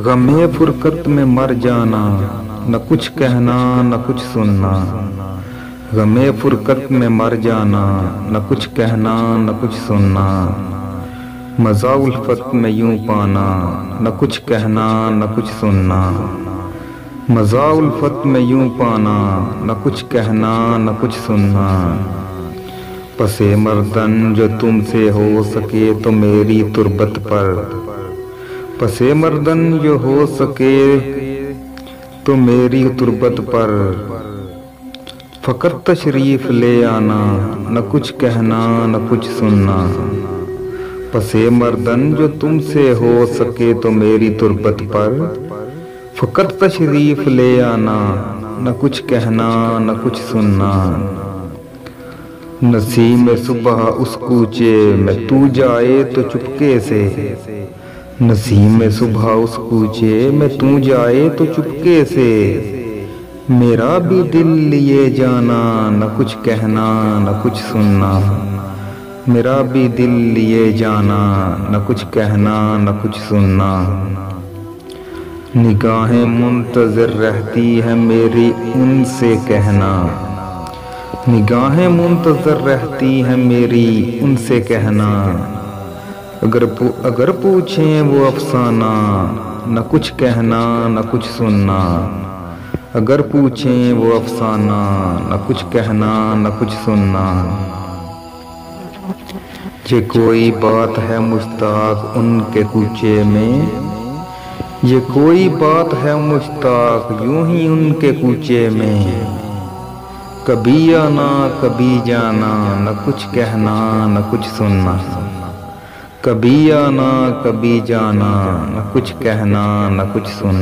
غمِ فرقت میں مر جانا، نہ کچھ کہنا نہ کچھ سننا۔ غمِ فرقت میں مر جانا، نہ کچھ کہنا نہ کچھ سننا۔ مزہ الفت میں یوں پانا، نہ کچھ کہنا نہ کچھ سننا۔ مزہ الفت میں یوں پانا، نہ کچھ کہنا نہ کچھ سننا۔ پس مردن جو تم سے ہو سکے تو میری تربت پر، پس مردن جو ہو سکے تو میری تربت پر، فقط تشریف لے آنا، نہ کچھ کہنا نہ کچھ سننا۔ پس مردن جو تم سے ہو سکے تو میری تربت پر، فقط تشریف لے آنا، نہ کچھ کہنا نہ کچھ سننا۔ نسیم صبح اس کوچے میں تو جائے تو چپکے سے، نسیم صبح اس کوچے میں تو جائے تو چپکے سے، میرا بھی دل لیے جانا، نہ کچھ کہنا نہ کچھ سننا۔ میرا بھی دل لیے جانا، نہ کچھ کہنا نہ کچھ سننا۔ نگاہیں منتظر رہتی ہے میری ان سے کہنا، نگاہیں منتظر رہتی ہے میری ان سے کہنا۔ اگر پوچھیں وہ افسانہ، نہ کچھ کہنا نہ کچھ سننا۔ اگر پوچھیں وہ افسانہ، نہ کچھ کہنا نہ کچھ سننا۔ یہ کوئی بات ہے مشتاق ان کے کوچے میں، یہ کوئی بات ہے مشتاق یوں ہی ان کے کوچے میں۔ کبھی آنا کبھی جانا، نہ کچھ کہنا نہ کچھ سننا۔ کبھی آنا کبھی جانا، نہ کچھ کہنا نہ کچھ سننا۔